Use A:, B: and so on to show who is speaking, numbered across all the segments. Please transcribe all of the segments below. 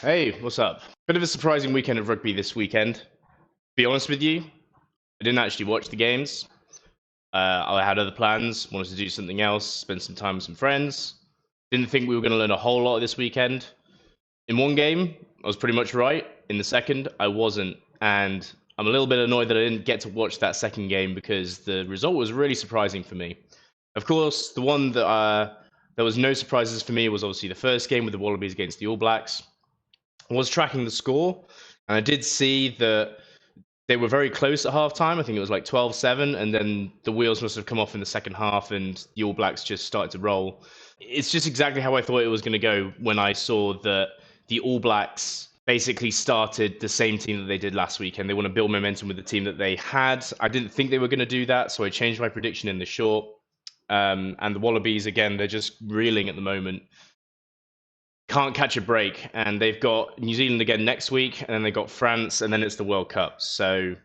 A: Hey, what's up? Bit of a surprising weekend of rugby this weekend. To be honest with you, I didn't actually watch the games. I had other plans, wanted to do something else, spend some time with some friends. Didn't think we were going to learn a whole lot this weekend. In one game, I was pretty much right. In the second, I wasn't. And I'm a little bit annoyed that I didn't get to watch that second game because the result was really surprising for me. Of course, the one that there was no surprises for me was obviously the first game with the Wallabies against the All Blacks. I was tracking the score, and I did see that they were very close at halftime. I think it was like 12-7, and then the wheels must have come off in the second half, and the All Blacks just started to roll. It's just exactly how I thought it was going to go when I saw that the All Blacks basically started the same team that they did last week, and they want to build momentum with the team that they had. I didn't think they were going to do that, so I changed my prediction in the short. And the Wallabies, again, they're just reeling at the moment. Can't catch a break, and they've got New Zealand again next week, and then they've got France, and then it's the World Cup. So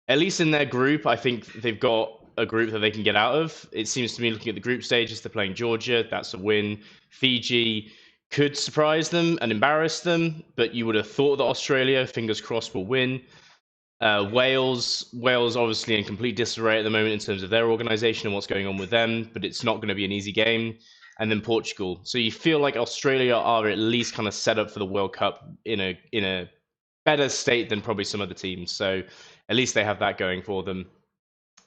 A: at least in their group, I think they've got a group that they can get out of. It seems to me, looking at the group stages, they're playing Georgia, that's a win. Fiji could surprise them and embarrass them, but you would have thought that Australia, fingers crossed, will win. Wales obviously in complete disarray at the moment in terms of their organisation and what's going on with them, but it's not going to be an easy game. And then Portugal. So you feel like Australia are at least kind of set up for the World Cup in a better state than probably some other teams. So at least they have that going for them.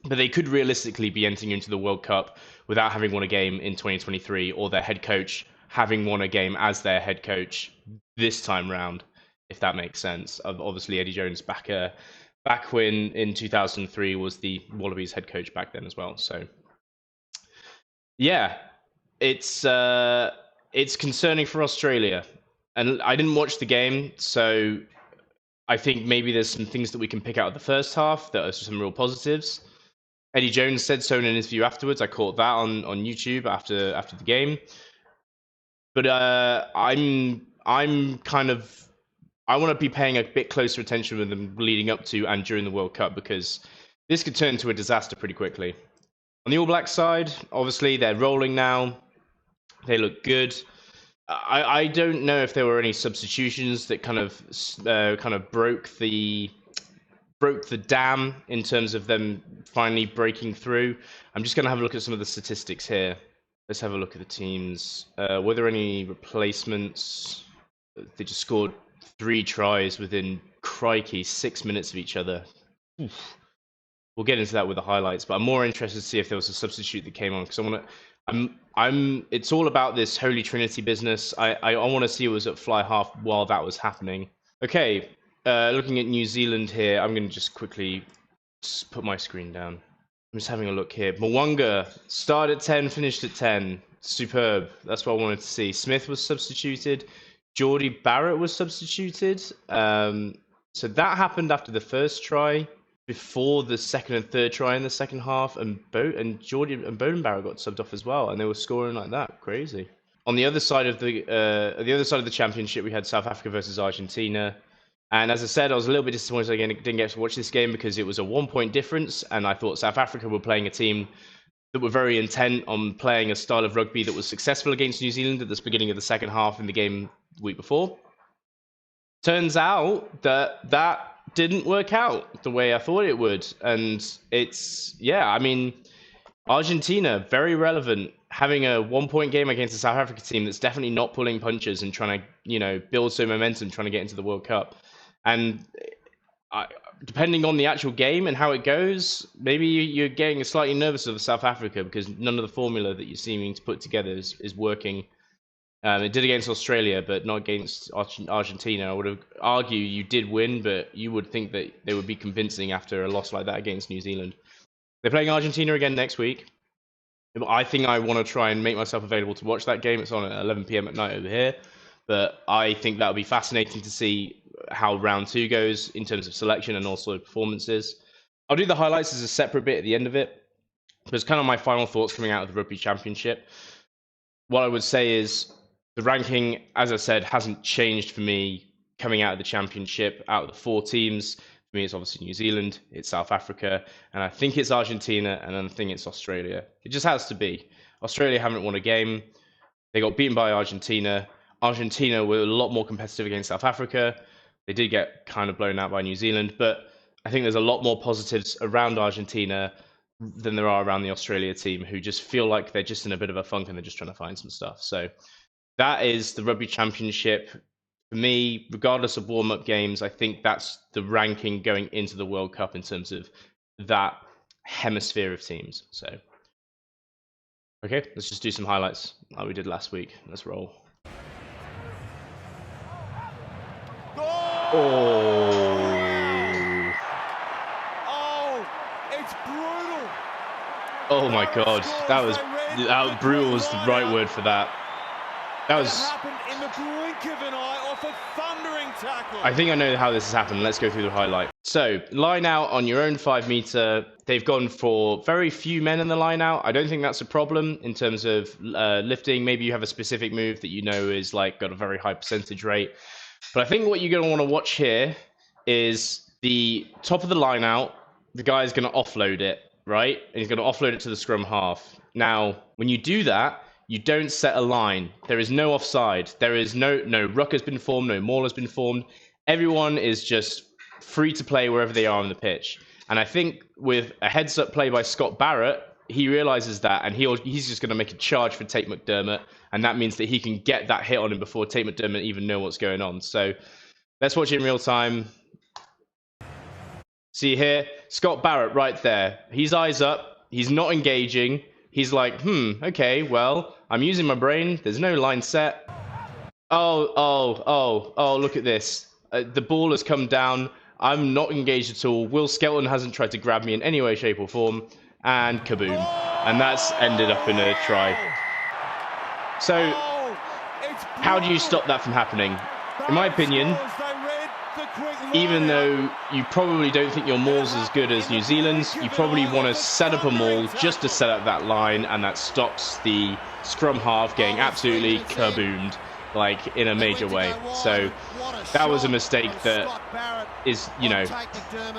A: But they could realistically be entering into the World Cup without having won a game in 2023, or their head coach having won a game as their head coach this time round, if that makes sense. Obviously, Eddie Jones back when in 2003 was the Wallabies head coach back then as well. So yeah. It's concerning for Australia, and I didn't watch the game, so I think maybe there's some things that we can pick out of the first half that are some real positives. Eddie Jones said so in an interview afterwards. I caught that on YouTube after the game, but I'm kind of, I want to be paying a bit closer attention with them leading up to and during the World Cup, because this could turn into a disaster pretty quickly. On the All Black side, obviously they're rolling now. They look good. I don't know if there were any substitutions that kind of broke the dam in terms of them finally breaking through. I'm just going to have a look at some of the statistics here. Let's have a look at the teams. Were there any replacements? They just scored 3 tries within, crikey, 6 minutes of each other. Oof. We'll get into that with the highlights, but I'm more interested to see if there was a substitute that came on, because I want to. It's all about this Holy Trinity business. I want to see what was at fly half while that was happening. Okay, looking at New Zealand here, I'm going to just quickly put my screen down. I'm just having a look here. Mwanga started at 10, finished at 10. Superb. That's what I wanted to see. Smith was substituted. Barrett was substituted. So that happened after the first try, before the second and third try in the second half, and Beauden Barrett got subbed off as well, and they were scoring like that. Crazy. On the other side of the championship, we had South Africa versus Argentina, and as I said, I was a little bit disappointed I didn't get to watch this game because it was a 1-point difference, and I thought South Africa were playing a team that were very intent on playing a style of rugby that was successful against New Zealand at the beginning of the second half in the game the week before. Turns out that didn't work out the way I thought it would. And Argentina, very relevant, having a 1-point game against a South Africa team that's definitely not pulling punches and trying to, build some momentum, trying to get into the World Cup. And depending on the actual game and how it goes, maybe you're getting slightly nervous of South Africa because none of the formula that you're seeming to put together is working. It did against Australia, but not against Argentina. I would argue you did win, but you would think that they would be convincing after a loss like that against New Zealand. They're playing Argentina again next week. I think I want to try and make myself available to watch that game. It's on at 11 p.m. at night over here. But I think that would be fascinating to see how round 2 goes in terms of selection and also performances. I'll do the highlights as a separate bit at the end of it. But it's kind of my final thoughts coming out of the Rugby Championship. What I would say is, the ranking, as I said, hasn't changed for me coming out of the championship. Out of the 4 teams, for me, it's obviously New Zealand, it's South Africa, and I think it's Argentina, and I think it's Australia. It just has to be. Australia haven't won a game. They got beaten by Argentina. Argentina were a lot more competitive against South Africa. They did get kind of blown out by New Zealand, but I think there's a lot more positives around Argentina than there are around the Australia team, who just feel like they're just in a bit of a funk and they're just trying to find some stuff. So that is the Rugby Championship. For me, regardless of warm-up games, I think that's the ranking going into the World Cup in terms of that hemisphere of teams. So, okay, let's just do some highlights like we did last week. Let's roll. Oh,
B: it's brutal.
A: Oh my God, that brutal was the right word for that. That was
B: happened in the blink of an eye off a thundering tackle.
A: I think I know how this has happened. Let's go through the highlight. So, line out on your own 5 meter. They've gone for very few men in the line out. I don't think that's a problem in terms of lifting. Maybe you have a specific move that you know is like got a very high percentage rate. But I think what you're going to want to watch here is the top of the line out. The guy is going to offload it, right? And he's going to offload it to the scrum half. Now, when you do that, you don't set a line. There is no offside. There is no ruck has been formed, no maul has been formed. Everyone is just free to play wherever they are on the pitch. And I think with a heads-up play by Scott Barrett, he realizes that, and he's just going to make a charge for Tate McDermott, and that means that he can get that hit on him before Tate McDermott even know what's going on. So let's watch it in real time. See here, Scott Barrett right there. He's eyes up. He's not engaging. He's like, okay, well, I'm using my brain. There's no line set. Oh, look at this. The ball has come down. I'm not engaged at all. Will Skelton hasn't tried to grab me in any way, shape, or form. And kaboom. And that's ended up in a try. So, how do you stop that from happening? In my opinion, even though you probably don't think your maul's as good as New Zealand's, you probably want to set up a maul just to set up that line, and that stops the scrum half getting absolutely kaboomed, like in a major way. So that was a mistake that is,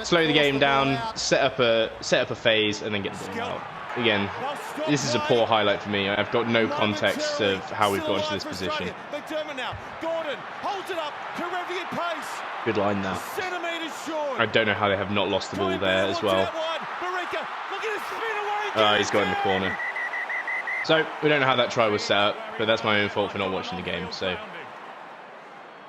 A: slow the game down, set up a phase, and then get the ball out. Again, this is a poor highlight for me. I've got no context of how we've got into this position. Good line now. I don't know how they have not lost the ball there as well. He's got in the corner. So, we don't know how that try was set up, but that's my own fault for not watching the game, so...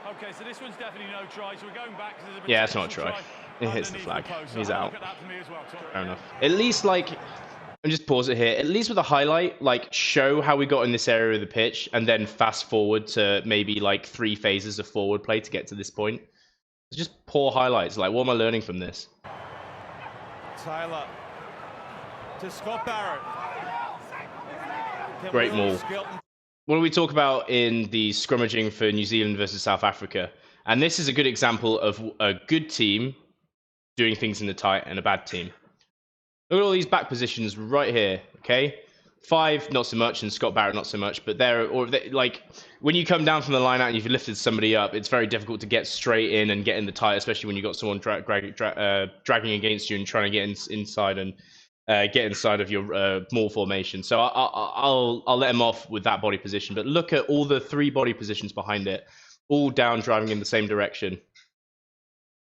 B: Okay, so this one's definitely no try, so we're going back to the...
A: Yeah, it's not a try. It hits the flag. He's out. Fair enough. At least, and just pause it here, at least with a highlight, show how we got in this area of the pitch, and then fast forward to maybe, 3 phases of forward play to get to this point. It's just poor highlights. What am I learning from this?
B: Taylor to Scott Barrett.
A: Great maul. What do we talk about in the scrummaging for New Zealand versus South Africa? And this is a good example of a good team doing things in the tight and a bad team. Look at all these back positions right here, okay? 5, not so much, and Scott Barrett, not so much. But when you come down from the line out and you've lifted somebody up, it's very difficult to get straight in and get in the tight, especially when you've got someone dragging against you and trying to get inside and get inside of your maul formation. So I'll let him off with that body position. But look at all the 3 body positions behind it, all down, driving in the same direction.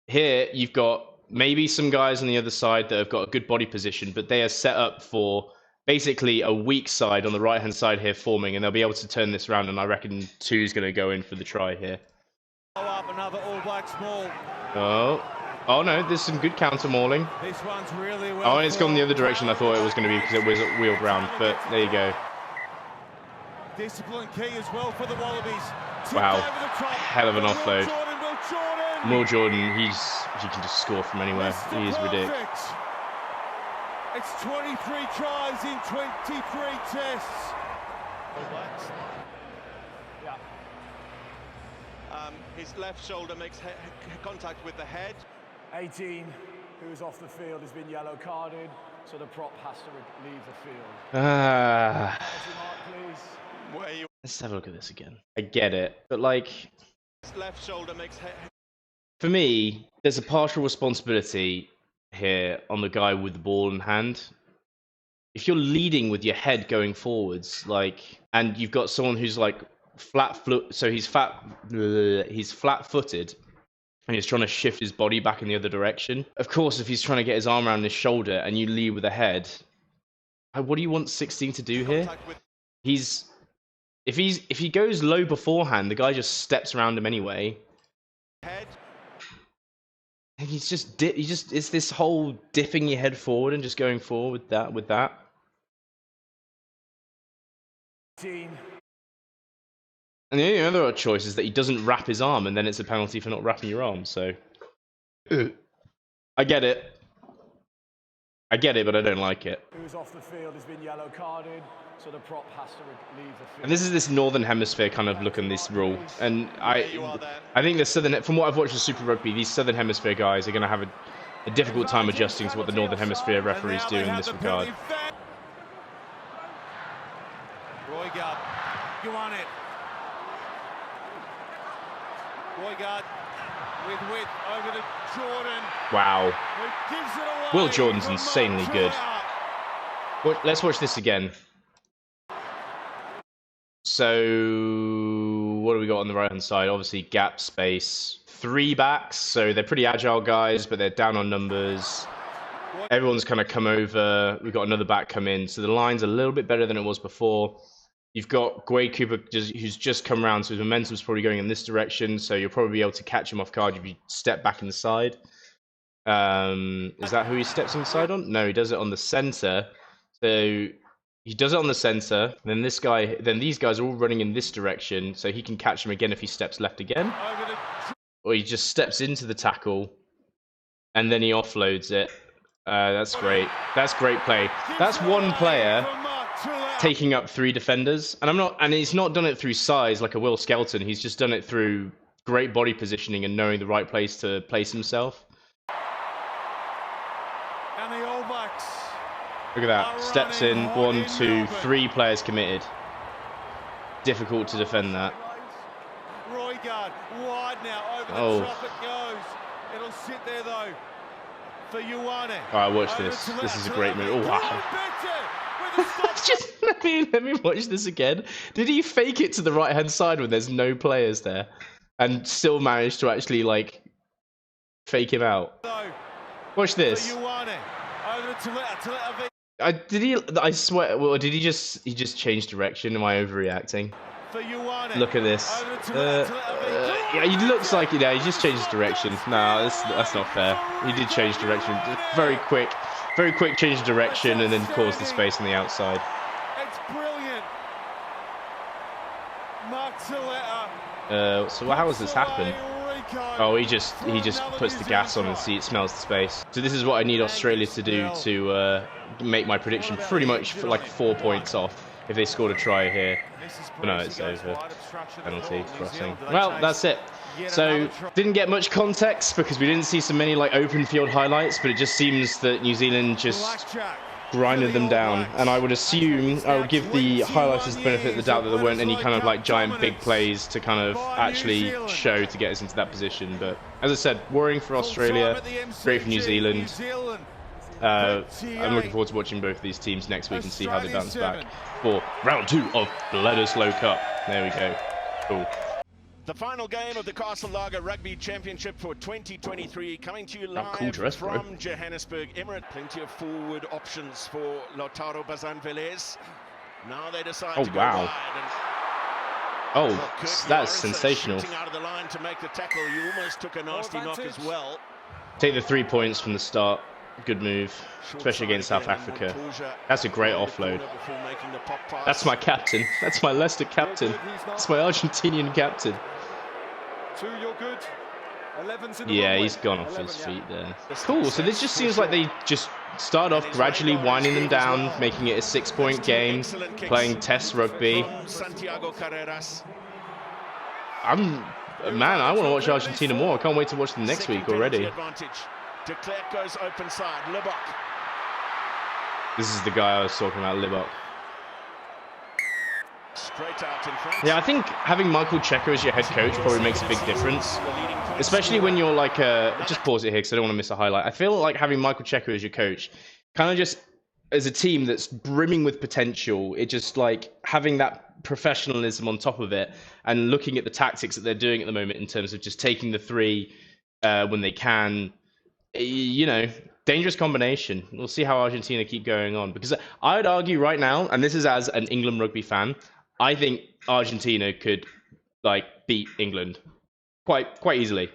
A: Here, you've got maybe some guys on the other side that have got a good body position, but they are set up for basically a weak side on the right-hand side here forming, and they'll be able to turn this around, and I reckon 2's going to go in for the try here.
B: Another All Blacks maul.
A: Oh no, there's some good counter-mauling.
B: This one's really well.
A: Oh, and it's gone the other direction I thought it was going to be because it was wheeled round, but there you go.
B: Discipline key as well for the Wallabies.
A: Wow, hell of an offload. Will Jordan, he can just score from anywhere. He is ridiculous.
B: It's 23 tries in 23 tests.
C: Yeah. His left shoulder makes contact with the head.
D: 18, who's off the field, has been yellow carded, so the prop has to leave the field. Please.
A: Let's have a look at this again. I get it, but
C: His left shoulder makes
A: for me, there's a partial responsibility here on the guy with the ball in hand. If you're leading with your head going forwards, and you've got someone who's so he's flat-footed, and he's trying to shift his body back in the other direction. Of course, if he's trying to get his arm around his shoulder and you lead with a head, what do you want 16 to do here? If he goes low beforehand, the guy just steps around him anyway.
C: Head.
A: And it's this whole dipping your head forward and just going forward with that. And the only other choice is that he doesn't wrap his arm, and then it's a penalty for not wrapping your arm. So, I get it, but I don't like it.
D: Who's off the field has been yellow carded, so the prop has to leave the field.
A: And this is this Northern Hemisphere kind of look on this rule, and I think from what I've watched of Super Rugby, these Southern Hemisphere guys are going to have a difficult time adjusting to what the Northern Hemisphere referees do in this regard.
B: Roigard, you want it? Roigard with width over to Jordan.
A: Wow.
B: Who gives it away.
A: Will Jordan's insanely good. Let's watch this again. So, what do we got on the right-hand side? Obviously, gap space. 3 backs, so they're pretty agile guys, but they're down on numbers. Everyone's kind of come over. We've got another back come in, so the line's a little bit better than it was before. You've got Quade Cooper who's just come around, so his momentum's probably going in this direction, so you'll probably be able to catch him off guard if you step back inside. Is that who he steps inside on? No, he does it on the center. So he does it on the center, then these guys are all running in this direction, so he can catch him again if he steps left again. Or he just steps into the tackle, and then he offloads it. That's great. That's great play. That's one player taking up 3 defenders, and he's not done it through size like a Will Skelton. He's just done it through great body positioning and knowing the right place to place himself.
B: And the All Blacks.
A: Look at that. Steps in. 1, 2, 3 players committed. Difficult to defend that.
B: Roigard wide now over the top it goes. It'll sit there though for Ioane.
A: Alright, watch this. This is a great move. Oh wow. Just let me watch this again. Did he fake it to the right hand side when there's no players there, and still manage to actually like fake him out? Watch this. I swear. Well, did he just change direction? Am I overreacting? Look at this. Yeah, he looks like he just changed direction. No, that's not fair. He did change direction. Very quick change of direction, and then caused the space on the outside.
B: It's brilliant.
A: So how has this happened? Oh, he just puts the gas on and it smells the space. So this is what I need Australia to do to make my prediction pretty much for like 4 points off if they scored a try here. But no, it's over. Penalty, crossing. Well, that's it. So, didn't get much context because we didn't see so many like open field highlights, but it just seems that New Zealand just grinded them down. And I would assume, I would give the highlighters the benefit of the doubt that there weren't any kind of like giant big plays to kind of actually show to get us into that position. But as I said, worrying for Australia, great for New Zealand. I'm looking forward to watching both of these teams next week and see how they bounce back for round 2 of Bledisloe Cup. There we go. Cool.
C: The final game of the Castle Lager Rugby Championship for 2023 coming to you live from Johannesburg. Emirates, plenty of forward options for Lautaro Bazan-Velez. Now they decide to go wide.
A: Oh, that's sensational.
C: Out of the line to make the tackle. You almost took a nasty knock as well.
A: Take the 3 points from the start. Good move, especially against South Africa. That's a great offload. That's my captain. That's my Leicester captain. That's my Argentinian captain. Yeah, he's gone off his feet there. Cool, so this just seems like they just start off gradually winding them down, making it a 6-point game, playing test rugby. Man, I want to watch Argentina more. I can't wait to watch them next week already.
C: De Klerk goes open side, Libbok.
A: This is the guy I was talking about, Libbok.
C: Straight out in front.
A: Yeah, I think having Michael Checker as your head coach probably makes a big difference. Especially when you're like, just pause it here because I don't want to miss a highlight. I feel like having Michael Checker as your coach kind of just as a team that's brimming with potential. It just like having that professionalism on top of it and looking at the tactics that they're doing at the moment in terms of just taking the three when they can, you know, dangerous combination. We'll see how Argentina keep going on, because I would argue right now, and this is as an England rugby fan, I think Argentina could like beat England quite easily.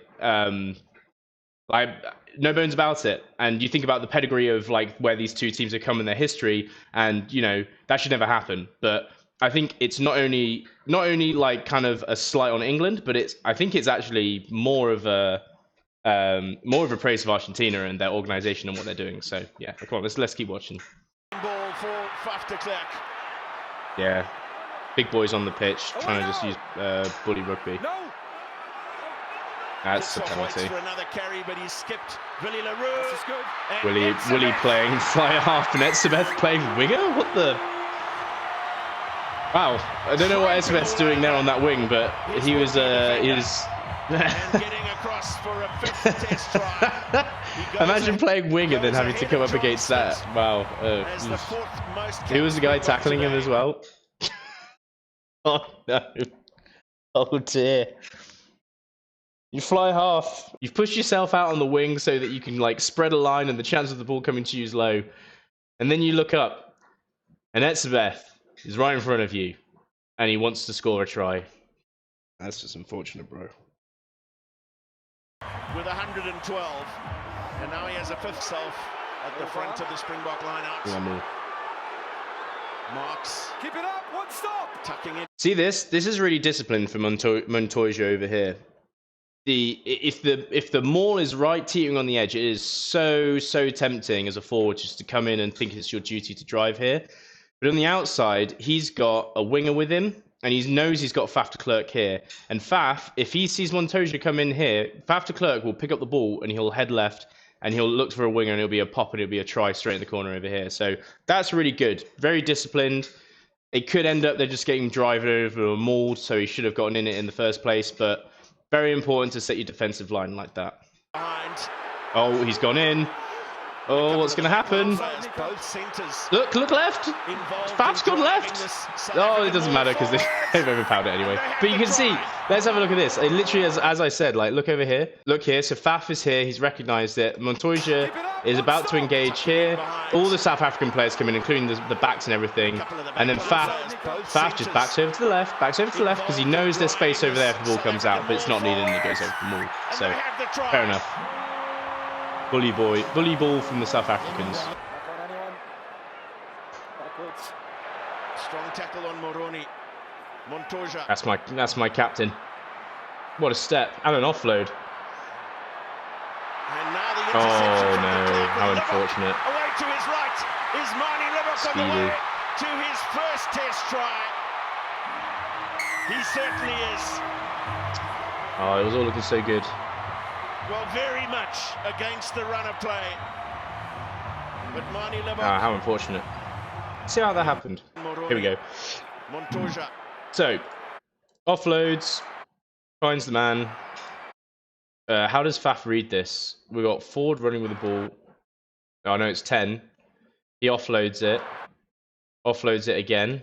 A: No bones about it. And you think about the pedigree of like where these two teams have come in their history, and you know that should never happen. But I think it's not only like kind of a slight on England, but I think it's actually more of a praise of Argentina and their organisation and what they're doing. So yeah, come on, let's keep watching.
C: Ball for Faf de Klerk.
A: Yeah, big boys on the pitch trying to just use bully rugby.
B: No.
A: That's a penalty.
C: For another carry, but he's skipped Willie LaRue.
A: Willie playing fly half and Etzebeth playing winger? What the? Wow, I don't know what Etzebeth's doing there on that wing, but he was
C: and getting across for a fifth test try.
A: Imagine playing wing and then having to come up against that. Wow. Who was the guy tackling him as well? Oh no. Oh dear. You fly half. You've pushed yourself out on the wing so that you can like spread a line and the chance of the ball coming to you is low. And then you look up and Etzebeth is right in front of you and he wants to score a try. That's just unfortunate, bro.
C: With 112, and now he has a fifth self at the front of the Springbok lineout. Marks.
B: Keep it up. One stop.
C: Tucking in.
A: See this? This is really disciplined for Montoya over here. If the maul is right, teetering on the edge, it is so tempting as a forward just to come in and think it's your duty to drive here. But on the outside, he's got a winger with him, and he knows he's got Faf de Klerk here. And Faf, if he sees Montoya come in here, Faf de Klerk will pick up the ball and he'll head left and he'll look for a winger and it'll be a pop and it'll be a try straight in the corner over here. So that's really good. Very disciplined. It could end up they're just getting driven over or mauled, so he should have gotten in it in the first place, but very important to set your defensive line like that. Oh, he's gone in. Oh, what's going to happen? Look left. Faf's gone left. Oh, it doesn't matter because they've overpowered it anyway. But you can see, let's have a look at this. It literally, as I said, like, look over here. Look here. So Faf is here. He's recognized it. Montoya is about to engage here. All the South African players come in, including the backs and everything. And then Faf just backs over to the left, because he knows there's space over there if the ball comes out, but it's not needed and it goes over the maul. So, fair enough. Bully ball from the South Africans.
C: Strong tackle on Moroni. Montoya.
A: That's my captain. What a step and an offload.
C: And now the
A: oh no! How unfortunate.
C: Away to his right is Marnie Libbok on the way to his first test try. He certainly is.
A: Oh, it was all looking so good.
C: Well, very much against the run of play. But Marnie Libbok.
A: Ah, how unfortunate. See how that happened. Here we go.
C: Montoya.
A: So, offloads, finds the man. How does Faf read this? We got forward running with the ball. Oh no, it's 10. He offloads it again.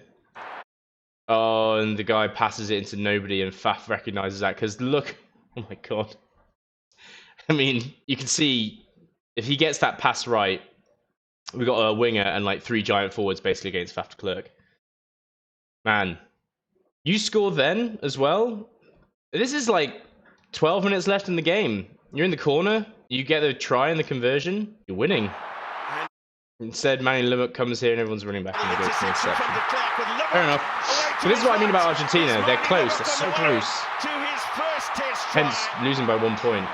A: Oh, and the guy passes it into nobody, and Faf recognizes that because look, oh my god. I mean, you can see if he gets that pass right, we got a winger and like 3 giant forwards basically against Faf de Klerk. Man, you score then as well. This is like 12 minutes left in the game. You're in the corner. You get the try and the conversion. You're winning. Instead, Manny Libbok comes here and everyone's running back and they go for an interception. Fair enough. So this is what I mean about Argentina. They're close. They're so close. Hence, losing by 1 point.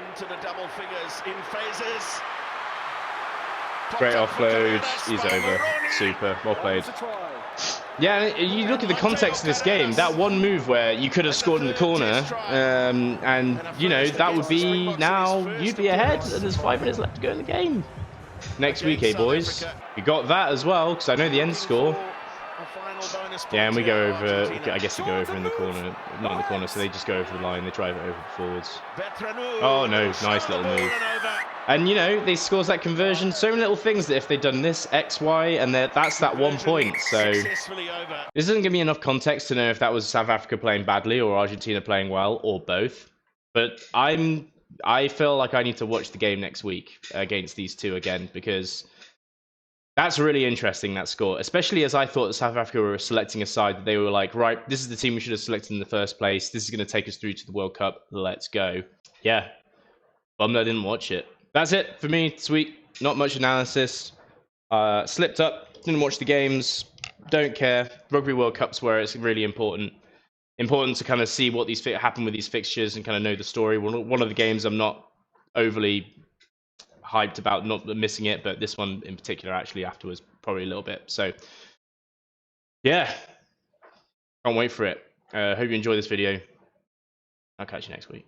C: Into the double figures in phases.
A: Great offload. He's over. Super. Well played. Yeah, you look at the context of this game. That one move where you could have scored in the corner, and you know that would be now you'd be ahead, and there's 5 minutes left to go in the game. Next week, eh, boys? We got that as well because I know the end score. Yeah, and we go over. I guess we go over in the corner, not in the corner. So they just go over the line. They drive it over forwards. Oh no, nice little move. And, you know, they scores that conversion. So many little things that if they'd done this, X, Y, and that's that 1 point. So this doesn't give me enough context to know if that was South Africa playing badly or Argentina playing well or both. But I feel like I need to watch the game next week against these two again because that's really interesting, that score. Especially as I thought that South Africa were selecting a side that they were like, right, this is the team we should have selected in the first place. This is going to take us through to the World Cup. Let's go. Yeah. Bummed I didn't watch it. That's it for me this week. Not much analysis. Slipped up. Didn't watch the games. Don't care. Rugby World Cup's where it's really important. Important to kind of see what these happen with these fixtures and kind of know the story. One of the games I'm not overly hyped about not missing it, but this one in particular actually afterwards probably a little bit. So yeah, can't wait for it. Hope you enjoy this video. I'll catch you next week.